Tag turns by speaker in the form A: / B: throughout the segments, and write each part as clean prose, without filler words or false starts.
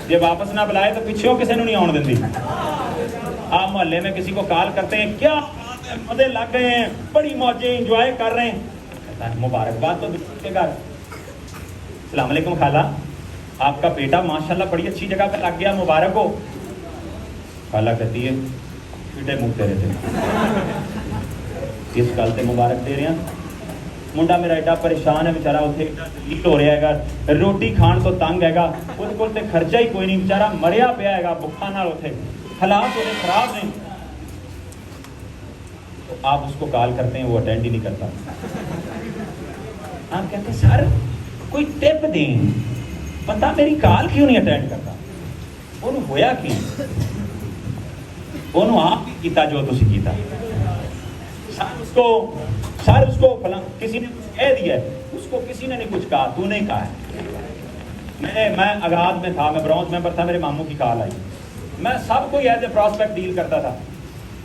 A: जे वापस ना बुलाए तो पिछों किसी को नहीं आने देंदी। आप मोहल्ले में किसी को कॉल करते हैं, क्या मजे लग गए हैं, बड़ी मौजें इंजॉय कर रहे हैं, मुबारकबाद तो के घर। अस्सलाम वालेकुम खाला, आपका बेटा माशाल्लाह बड़ी अच्छी जगह पे लग गया, मुबारक हो। खाला कहती है पीटे मुँह तेरे थे, इस गल से मुबारक दे रहे हैं। मुंडा मेरा एडा परेशान है बेचारा, उत्थे लीक हो रहा है, रोटी खाण तो तंग हैगा, उहदे कोल ते खर्चा ही कोई नहीं, बेचारा मरिया पिया हैगा भुखा नाल, उत्थे हालात उहदे खराब ने। तो आप उसको कॉल करते हैं, वो अटेंड ही नहीं करता। आप कहते हैं सर कोई टिप दें, बंदा मेरी कॉल क्यों नहीं अटेंड करता, उन्होंने होया क्यों, उन्होंने आप ही कीता जो तुसी कीता। सर उसको फला किसी ने कुछ कह दिया है, उसको किसी ने नहीं कुछ कहा, तूने कहा है। मैं आगाज में था, मैं ब्रॉन्ज मेंबर था, मेरे मामू की कॉल आई, मैं सबको एज ए प्रॉस्पेक्ट डील करता था।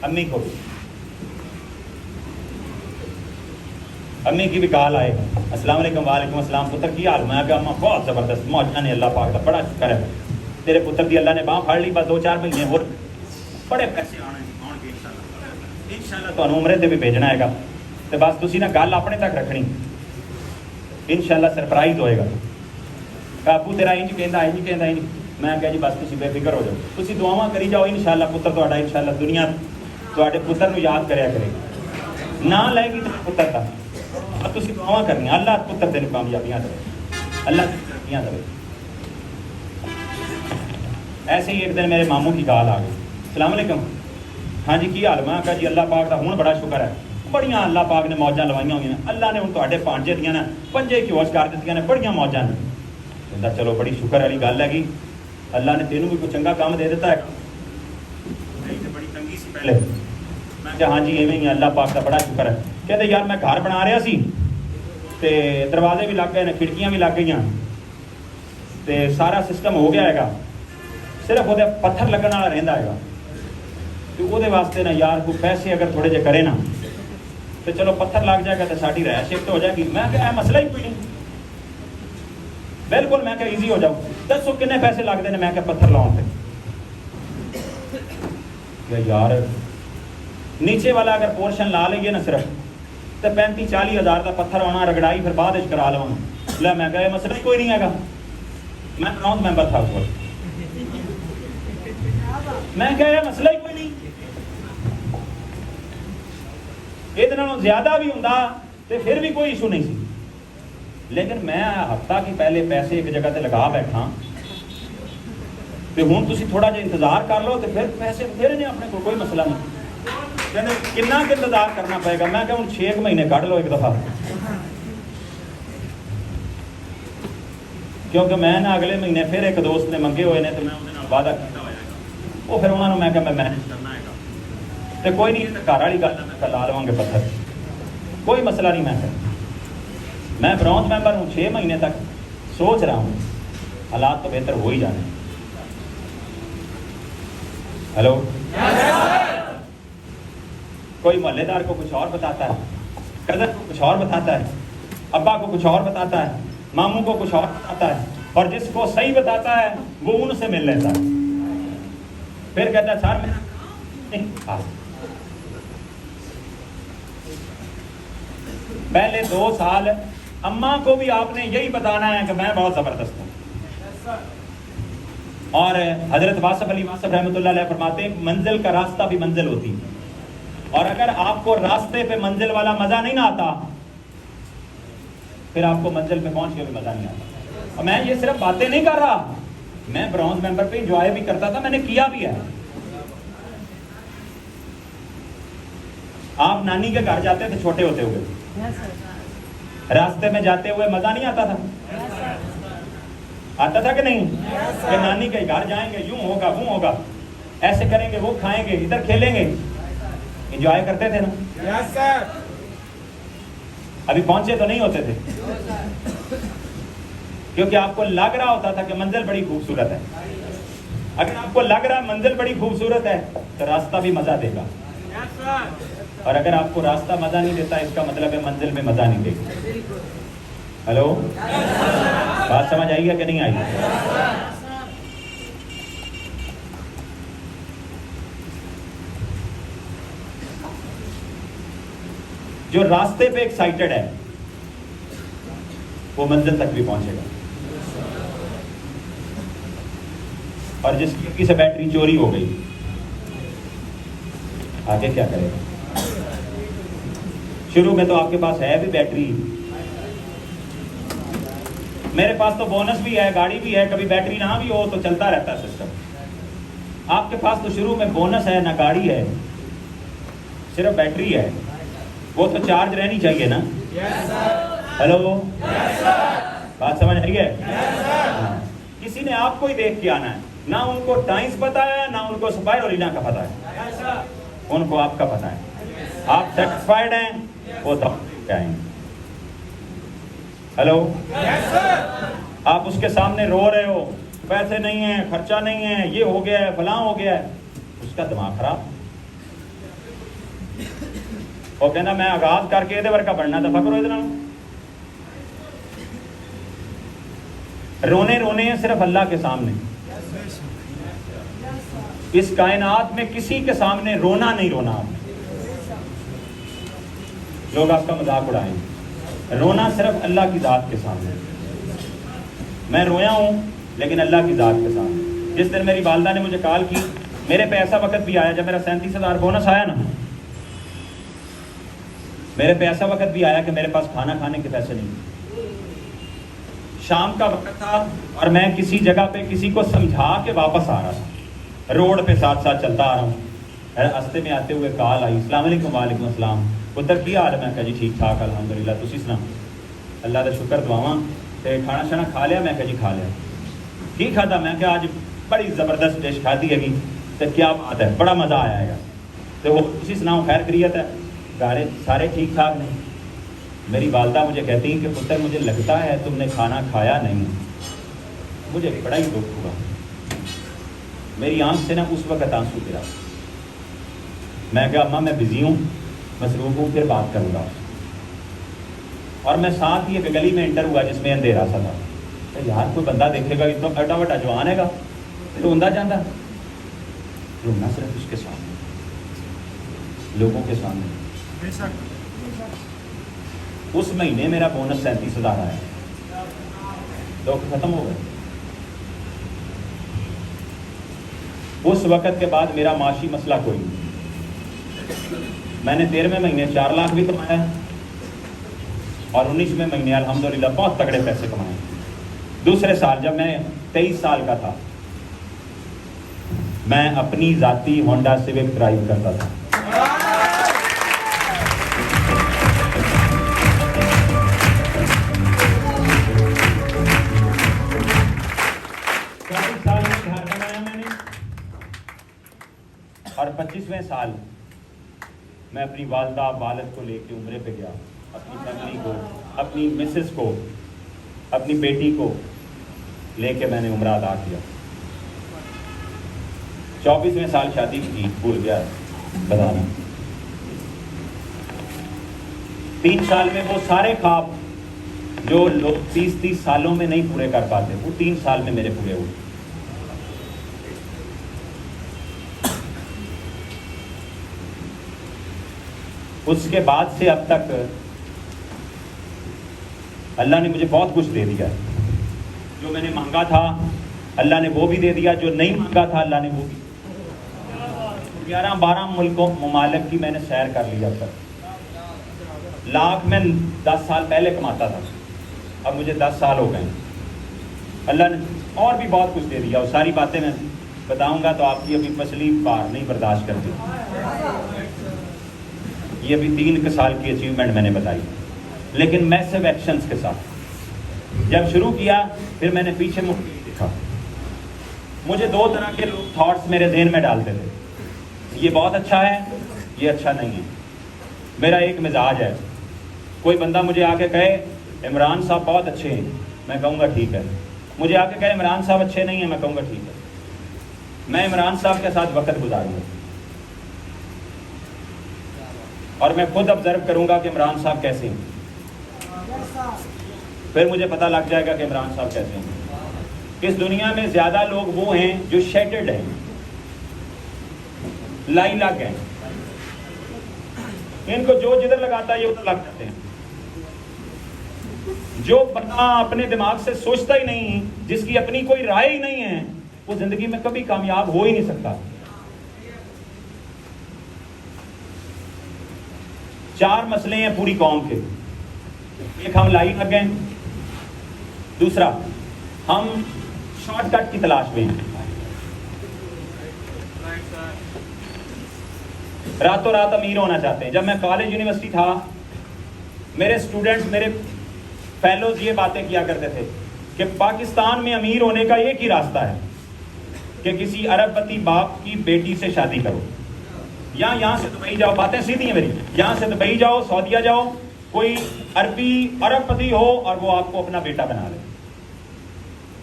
A: अम्मी को भी, अम्मी की भी कॉल आए, अस्सलाम वालेकुम। वालेकुम अस्सलाम, पुत्र की हाल। मैं कहा अम्मा बहुत ज़बरदस्त, मौजा ने अल्लाह पाक का बड़ा शुक्र है, तेरे पुत्र की अल्लाह ने बांह फाड़ ली, बस 2-4 महीने और बड़े पैसे आने इंशाअल्लाह तुहानू उमरे ते भी भेजना हैगा, तो बस तुसी ना गल अपने तक रखनी, इंशाअल्लाह सरप्राइज होएगा। बाबू तेरा इंज कहंदा इंज। मैं कहा जी बस तुसी बेफिक्र हो जाओ, तुसी दुआवां करी जाओ, इंशाअल्लाह पुत्र तुहाडा इंशाअल्लाह दुनिया तुहाडे पुत्र नू याद करया करेगी, ना लएगी तो पुत्र दा, और तुसी दुआवां करनी, अल्लाह पुत्र तेनू कामयाबियां दे, अल्लाह तरक्कियां दे। ऐसे ही एक दिन मेरे मामू की कॉल आ गई, अस्सलाम वालेकुम, हाँ जी की हाल। मैं कहा जी अल्लाह पाक का हुण बड़ा शुक्र है, बड़ियां अल्लाह पाक ने मौजां लवाइयां हुई, अल्लाह ने हुण तुहाडे भांजे दियां ने 5 घिओ कर दित्तियां ने, बड़ियां मौजां ने। कहंदा चलो बड़ी शुक्र वाली गल हैगी, अल्लाह ने तेनू भी कोई चंगा काम दे दिता है। नहीं तो बड़ी तंगी सी पहले। मैं कहा हाँ जी इवें ही अल्लाह पाक का बड़ा शुक्र है। कहते यार मैं घर बना रहा सी, ते दरवाजे भी लग गए ने, खिड़कियां भी लग गईयां, ते सारा सिस्टम हो गया हैगा, सिर्फ वो पत्थर लगन वाला रहिंदा हैगा, तो वो वास्ते ना यार कोई पैसे अगर थोड़े जे करे ना तो चलो पत्थर लग जाएगा तो साड़ी रह शिफ्ट हो जाएगी। मैं क्या मसला ही कोई नहीं, बिल्कुल मैं क्या ईजी हो जाऊँ। दसो कितने पैसे लगते हैं, मैं क्या पत्थर लाने पे यार नीचे वाला अगर पोर्शन ला लीए ना सिर्फ तो 35-40 हज़ार का पत्थर आना, रगड़ाई फिर बाद करा लवांगा। ले मैं क्या मसला ही कोई नहीं है, मैं ब्रॉन्ज मैंबर था उस वक्त, मैं क्या मसला ही कोई नहीं, ਇਹਦੇ ਨਾਲੋਂ ज़्यादा भी ਹੁੰਦਾ तो फिर भी कोई इशू नहीं सी। लेकिन मैं हफ्ता की पहले पैसे एक जगह ते लगा बैठा, तो हुण तुसीं थोड़ा जिहा इंतजार कर लो, तो फिर पैसे बथेरे ने अपने को, कोई मसला नहीं। कहते कितना इंतजार करना पएगा, मैं क्या हुण 6 महीने कढ़ लो एक दफ़ा, क्योंकि मैं ना अगले महीने फिर एक दोस्त ने मंगे हुए ने, तो मैं उहदे नाल वादा कीता होया है, वो फिर उन्होंने मैं क्या मैं मैनेज करना है, तो कोई नहीं घर वाली गल मैं ला लवांगे पत्थर, कोई मसला नहीं। मैं ब्रॉन्ज मैंबर हूँ, 6 महीने तक सोच रहा हूँ, हालात तो बेहतर हो ही जाने। हेलो कोई मोहल्लेदार को कुछ और बताता है, कज़न को कुछ और बताता है, अब्बा को कुछ और बताता है, मामू को कुछ और बताता है, और जिसको सही बताता है वो उनसे मिल लेता है, फिर कहता है सर मेरा नहीं। पहले 2 साल अम्मा को भी आपने यही बताना है कि मैं बहुत ज़बरदस्त हूँ। और हज़रत वासफ़ अली वासफ़ रहमतुल्लाह अलैह फरमाते हैं मंजिल का रास्ता भी मंजिल होती है, और अगर आपको रास्ते पे मंजिल वाला मज़ा नहीं ना आता, फिर आपको मंजिल पे पहुँच के भी मज़ा नहीं आता। और मैं ये सिर्फ बातें नहीं कर रहा, मैं ब्रॉन्ज मेंबर पे इंजॉय भी करता था, मैंने किया भी है। आप नानी के घर जाते थे छोटे होते हुए, रास्ते में जाते हुए मजा नहीं आता था, आता था कि नहीं? कि नानी के घर जाएंगे, यूं होगा वो होगा, ऐसे करेंगे, वो खाएंगे, इधर खेलेंगे, एंजॉय करते थे ना। अभी पहुंचे तो नहीं होते थे, क्योंकि आपको लग रहा होता था कि मंजिल बड़ी खूबसूरत है। अगर आपको लग रहा है मंजिल बड़ी खूबसूरत है तो रास्ता भी मजा देगा, और अगर आपको रास्ता मजा नहीं देता इसका मतलब है मंजिल में मजा नहीं देगी। हेलो, बात समझ आई है कि नहीं आई? जो रास्ते पे एक्साइटेड है वो मंजिल तक भी पहुंचेगा, और जिसकी से बैटरी चोरी हो गई आगे क्या करेगा? शुरू में तो आपके पास है भी बैटरी, मेरे पास तो बोनस भी है, गाड़ी भी है, कभी बैटरी ना भी हो तो चलता रहता है सिस्टम। आपके पास तो शुरू में बोनस है, ना गाड़ी है, सिर्फ बैटरी है, वो तो चार्ज रहनी चाहिए ना। हेलो, बात समझ रही है? किसी ने आपको ही देख के आना है, ना उनको टाइम्स पता है, ना उनको स्पाइरुलिना का पता है, उनको आपका पता है। आप सेटिस्फाइड हैं वो तो आएंगे। हेलो, आप उसके सामने रो रहे हो, पैसे नहीं है, खर्चा नहीं है, ये हो गया है, फलां हो गया है, उसका दिमाग खराब। वो कहना मैं आगाज करके ये वर्का बढ़ना दफा करो इधर। रोने रोने हैं सिर्फ अल्लाह के सामने, इस कायनात में किसी के सामने रोना नहीं रोना। लोग आपका मजाक उड़ाएंगे, रोना सिर्फ अल्लाह की जात के सामने। मैं रोया हूं लेकिन अल्लाह की जात के सामने। जिस दिन मेरी वालदा ने मुझे कॉल की, मेरे पे ऐसा वक्त भी आया जब मेरा 37,000 बोनस आया ना, मेरे पे ऐसा वक्त भी आया कि मेरे पास खाना खाने के पैसे नहीं। शाम का वक्त था और मैं किसी जगह पे किसी को समझा के वापस आ रहा था, रोड पे साथ साथ चलता आ रहा हूँ, रास्ते में आते हुए कॉल आई, अस्सलाम वालेकुम। वालेकुम अस्सलाम। पुत्र की हाल है? मैं कहा जी ठीक ठाक अल्हम्दुलिल्लाह, तुसी सुना? अल्लाह का शुक्र दुआवां। ते खाना शाना खा लिया? मैं कहा जी खा लिया। की खादा? मैं क्या आज बड़ी ज़बरदस्त डिश खाती हैगी। तो क्या बात है, बड़ा मज़ा आया है। तो वो तुसी सुनाओ, खैर खैरियत है? गारे सारे ठीक ठाक नहीं। मेरी वालदा मुझे कहती है कि पुत्र मुझे लगता है तुमने खाना खाया नहीं। मुझे बड़ा ही दुख हुआ, मेरी आंख से ना उस वक्त आंसू गिरा। मैं क्या अम्मा मैं बिजी हूँ, मसरूफ हूँ, फिर बात करूँगा। और मैं साथ ही एक गली में एंटर हुआ जिसमें अंधेरा सा था। तो यार कोई बंदा देखेगा, इतना अड्डा वड्डा जवान हैगा, रोंदा जाता। रोना सिर्फ उसके सामने, लोगों के सामने। उस महीने मेरा बोनस 37,000 आया, तो खत्म हो गए। उस वक़्त के बाद मेरा माशी मसला कोई नहीं। मैंने 13वें महीने 4 लाख भी कमाया और 19वें महीने अल्हम्दुलिल्लाह बहुत तगड़े पैसे कमाए। दूसरे साल जब मैं 23 साल का था, मैं अपनी ज़ाती होंडा सिविक ड्राइव करता था। और 25वें साल मैं अपनी वालदा वालिद को लेके उम्रे पे गया, अपनी फैमिली को, अपनी मिसेस को, अपनी बेटी को लेके मैंने उम्रा अदा किया। 24वें साल शादी की, भूल गया बताना। 3 साल में वो सारे ख्वाब जो लोग 30-30 सालों में नहीं पूरे कर पाते, वो 3 साल में मेरे पूरे हुए। उसके बाद से अब तक अल्लाह ने मुझे बहुत कुछ दे दिया। जो मैंने मांगा था अल्लाह ने वो भी दे दिया, जो नहीं मांगा था अल्लाह ने वो भी। 11-12 मुल्कों ममालिक की मैंने सैर कर ली। अब तक लाख में 10 साल पहले कमाता था, अब मुझे 10 साल हो गए। अल्लाह ने और भी बहुत कुछ दे दिया, और सारी बातें मैं बताऊंगा तो आपकी अभी पसली पार नहीं बर्दाश्त करती। ये अभी 3 साल की अचीवमेंट मैंने बताई, लेकिन मैसिव एक्शंस के साथ जब शुरू किया, फिर मैंने पीछे मुड़ के देखा। मुझे 2 तरह के लोग थॉट्स मेरे जहन में डालते थे, ये बहुत अच्छा है, ये अच्छा नहीं है। मेरा एक मिजाज है, कोई बंदा मुझे आके कहे इमरान साहब बहुत अच्छे हैं, मैं कहूँगा ठीक है। मुझे आके कहे इमरान साहब अच्छे नहीं हैं, मैं कहूँगा ठीक है। मैं इमरान साहब के साथ वक्त गुजारूंगा और मैं खुद ऑब्जर्व करूंगा कि इमरान साहब कैसे हैं, फिर मुझे पता लग जाएगा कि इमरान साहब कैसे हैं। इस दुनिया में ज़्यादा लोग वो हैं जो शेटेड हैं, लाइलाक हैं, इनको जो जिधर लगाता है ये उधर लग जाते हैं। जो बंदा अपने दिमाग से सोचता ही नहीं, जिसकी अपनी कोई राय ही नहीं है, वो जिंदगी में कभी कामयाब हो ही नहीं सकता। 4 मसले हैं पूरी कौम के। एक, हम लाइन लग गए। दूसरा, हम शॉर्टकट की तलाश में हैं। रातों रात अमीर होना चाहते हैं। जब मैं कॉलेज यूनिवर्सिटी था, मेरे स्टूडेंट्स, मेरे फेलोज ये बातें किया करते थे कि पाकिस्तान में अमीर होने का एक ही रास्ता है कि किसी अरबपति बाप की बेटी से शादी करो, या यहाँ से दुबई जाओ। बातें सीधी हैं मेरी, यहाँ से दुबई जाओ, सऊदीया जाओ, कोई अरबपति हो और वो आपको अपना बेटा बना ले,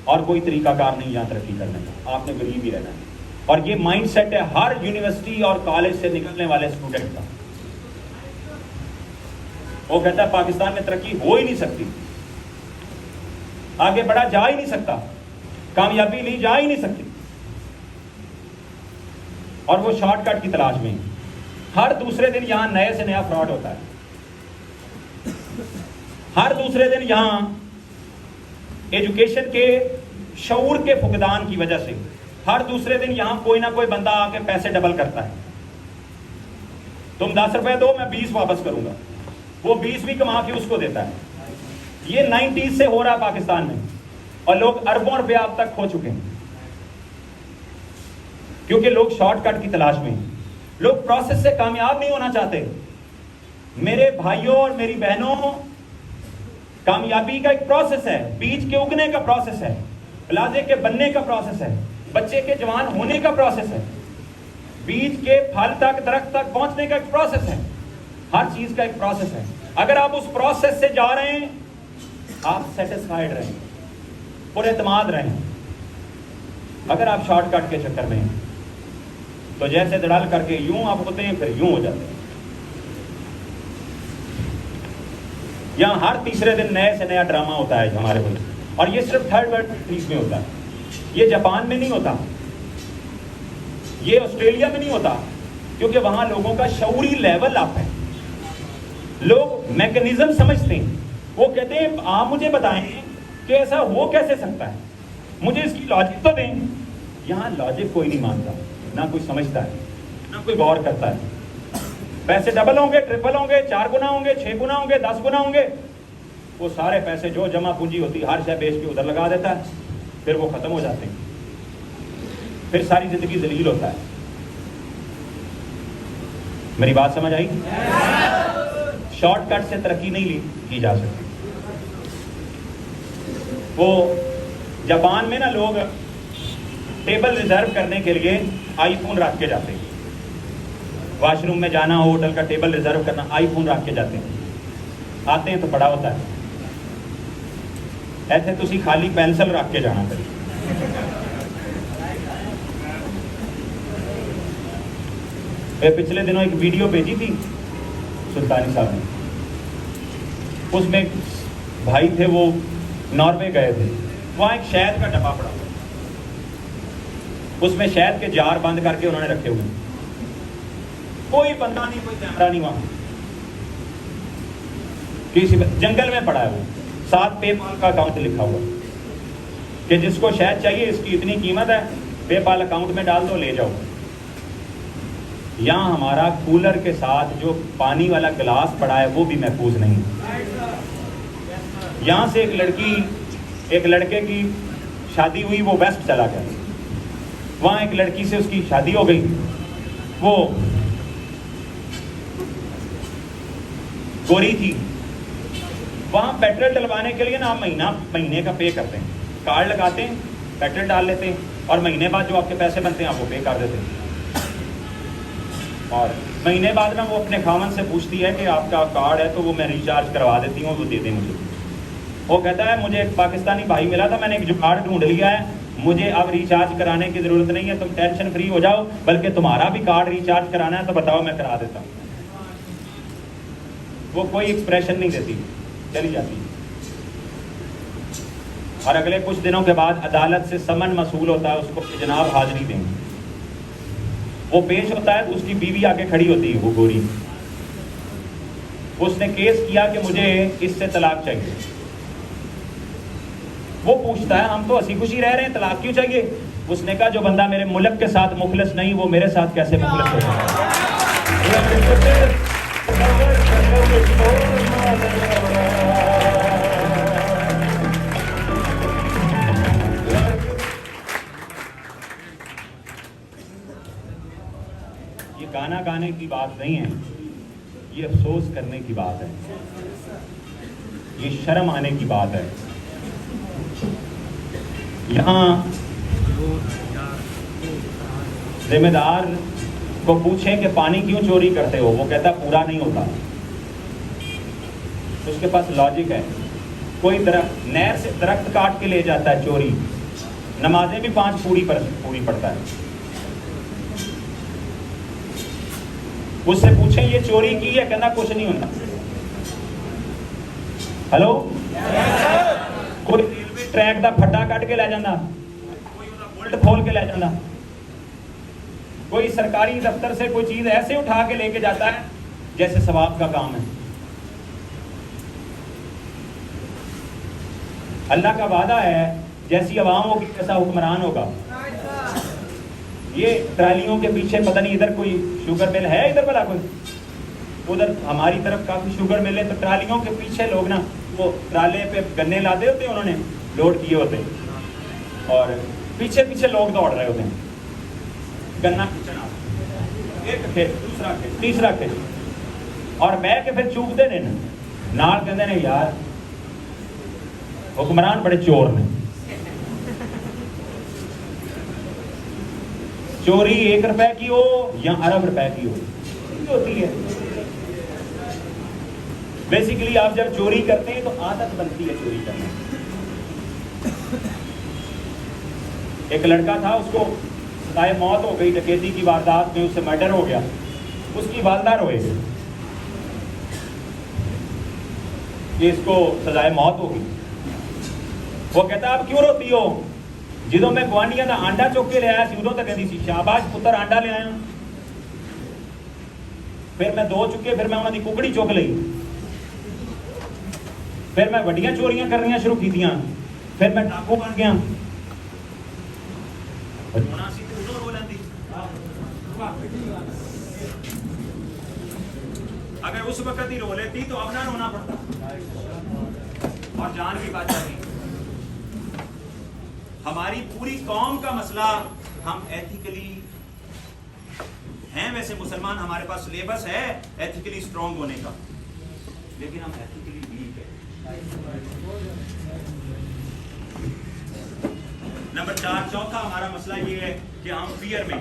A: और कोई तरीकाकार नहीं यहाँ तरक्की करने का, आपने गरीब ही रहना है। और ये माइंड सेट है हर यूनिवर्सिटी और कॉलेज से निकलने वाले स्टूडेंट का। वो कहता है पाकिस्तान में तरक्की हो ही नहीं सकती, आगे बढ़ा जा ही नहीं सकता, कामयाबी ली जा ही नहीं सकती, और वो शॉर्टकट की तलाश में। हर दूसरे दिन यहां नए से नया फ्रॉड होता है। हर दूसरे दिन यहां एजुकेशन के शऊर के फुकदान की वजह से हर दूसरे दिन यहां कोई ना कोई बंदा आके पैसे डबल करता है। तुम 10 रुपए दो, मैं 20 वापस करूंगा, वो 20 भी कमा के उसको देता है। ये 90s से हो रहा है पाकिस्तान में, और लोग अरबों रुपए अब तक खो चुके हैं, क्योंकि लोग शॉर्टकट की तलाश में हैं। लोग प्रोसेस से कामयाब नहीं होना चाहते। मेरे भाइयों और मेरी बहनों, कामयाबी का एक प्रोसेस है, बीज के उगने का प्रोसेस है, प्लाजे के बनने का प्रोसेस है, बच्चे के जवान होने का प्रोसेस है, बीज के फल तक, दरख्त तक पहुंचने का एक प्रोसेस है। हर चीज का एक प्रोसेस है। अगर आप उस प्रोसेस से जा रहे हैं, आप सेटिस्फाइड रहें, पुरएतमाद रहें। अगर आप शॉर्टकट के चक्कर में हैं, तो जैसे दड़ल करके यूं आप होते हैं, फिर यूं हो जाते हैं। यहां हर तीसरे दिन नए से नया ड्रामा होता है हमारे मुल्क, और ये सिर्फ थर्ड वर्ल्ड कंट्रीज में होता है। ये जापान में नहीं होता, ये ऑस्ट्रेलिया में नहीं होता, क्योंकि वहां लोगों का शऊरी लेवल अप है। लोग मैकेनिज्म समझते हैं। वो कहते हैं आप मुझे बताएं कि ऐसा हो कैसे सकता है, मुझे इसकी लॉजिक तो दें। यहां लॉजिक कोई नहीं मानता, ना कोई समझता है, ना कोई गौर करता है। पैसे डबल होंगे, ट्रिपल होंगे, 4 गुना होंगे, 6 गुना होंगे, 10 गुना होंगे। वो सारे पैसे जो जमा पूंजी होती है हर शय बेच के उधर लगा देता है, फिर वो खत्म हो जाते हैं, फिर सारी जिंदगी जलील होता है। मेरी बात समझ आई? शॉर्टकट से तरक्की नहीं की जा सकती। वो जापान में ना लोग टेबल रिजर्व करने के लिए आईफोन रख के जाते हैं। वॉशरूम में जाना हो, होटल का टेबल रिजर्व करना, आईफोन रख के जाते हैं। आते हैं तो पड़ा होता है। ऐसे तुसी खाली पेंसिल रख के जाना करी। पिछले दिनों एक वीडियो भेजी थी सुल्तानी साहब ने, उसमें भाई थे, वो नॉर्वे गए थे, वहाँ एक शहद का डब्बा पड़ा हुआ, उसमें शहद के जार बंद करके उन्होंने रखे हुए, कोई बंदा नहीं, कोई कैमरा नहीं, वहाँ किसी जंगल में पड़ा है वो। साथ पेपाल का अकाउंट लिखा हुआ कि जिसको शहद चाहिए इसकी इतनी कीमत है, पेपाल अकाउंट में डाल दो, ले जाओ। यहाँ हमारा कूलर के साथ जो पानी वाला गिलास पड़ा है वो भी महफूज नहीं। यहाँ से एक लड़के की शादी हुई, वो वेस्ट चला गया, वहाँ एक लड़की से उसकी शादी हो गई, वो गोरी थी। वहाँ पेट्रोल डलवाने के लिए ना आप महीने का पे करते हैं, कार्ड लगाते हैं, पेट्रोल डाल लेते हैं, और महीने बाद जो आपके पैसे बनते हैं आप वो पे कर देते हैं। और महीने बाद ना वो अपने खामन से पूछती है कि आपका कार्ड है तो वो मैं रिचार्ज करवा देती हूँ, वो दे दें मुझे। वो कहता है मुझे एक पाकिस्तानी भाई मिला था, मैंने एक जुगाड़ ढूंढ लिया है, मुझे अब रिचार्ज कराने की ज़रूरत नहीं है, तुम टेंशन फ्री हो जाओ, बल्कि तुम्हारा भी कार्ड रिचार्ज कराना है तो बताओ, मैं करा देता हूँ। वो कोई एक्सप्रेशन नहीं देती, चली जाती। और अगले कुछ दिनों के बाद अदालत से समन मसूल होता है, उसको जनाब हाजिरी देंगे। वो पेश होता है तो उसकी बीवी आके खड़ी होती है, वो गोरी, उसने केस किया कि मुझे इससे तलाक चाहिए। वो पूछता है हम तो हंसी खुशी रह रहे हैं, तलाक क्यों चाहिए? उसने कहा जो बंदा मेरे मुल्क के साथ मुखलिस नहीं वो मेरे साथ कैसे मुखलिस हो सकता है? ये गाना गाने की बात नहीं है, ये अफसोस करने की बात है, ये शर्म आने की बात है। यहाँ जिम्मेदार को पूछें कि पानी क्यों चोरी करते हो, वो कहता पूरा नहीं होता। उसके पास लॉजिक है। कोई दरख्त नहर से दरख्त काट के ले जाता है चोरी, नमाजें भी 5 पूरी पढ़ता है। उससे पूछें ये चोरी की है, कहना कुछ नहीं होता। हेलो, कोई रेलवे ट्रैक का फट्टा कट के ले जाता, कोई बोल्ट खोल के ले जाता, कोई सरकारी दफ्तर से कोई चीज ऐसे उठा के लेके जाता है जैसे सवाब का काम है। अल्लाह का वादा है जैसी अवाम होगी वैसा हुक्मरान होगा। ये ट्रालियों के पीछे पता नहीं इधर कोई शुगर मिल है, इधर वाला कोई, उधर हमारी तरफ काफी शुगर मिल है, तो ट्रालियों के पीछे लोग ना वो ट्राले पे गन्ने लाते होते हैं, उन्होंने लोड किए होते हैं और पीछे पीछे लोग दौड़ रहे होते हैं। गन्ना खींचना, एक खेत दूसरा खेत तीसरा खेत, और बह के फिर चूकते ने नाल कहते ने यार हुक्मरान बड़े चोर ने। चोरी 1 रुपए की हो या अरब रुपए की हो होती है। बेसिकली आप जब चोरी करते हैं तो आदत बनती है चोरी करने। एक लड़का था, उसको सजाए मौत हो गई डकैती की वारदात में, उससे मर्डर हो गया। उसकी वालदा रोए कि इसको सजाए मौत होगी। वो कहता आप क्यों रोती हो? जो मैं गुआंढिया का आंडा चुक के ले आया उदों तो कहती शाबाश पुत्र आंडा ले आया। फिर मैं 2 चुके, फिर मैं उन्होंने कुकड़ी चुक ली, फिर मैं वड्डियां चोरियां करनियां शुरू की, फिर मैं डाकू बन गया। अगर उस वक्त ही रो लेती तो अब ना रोना पड़ता और जान भी बच जाती। हमारी पूरी कौम का मसला, हम एथिकली हैं, वैसे मुसलमान हमारे पास सिलेबस है एथिकली स्ट्रॉन्ग होने का, लेकिन हम एथिकली वीक है। नंबर 4 चौथा हमारा मसला ये है कि हम फियर में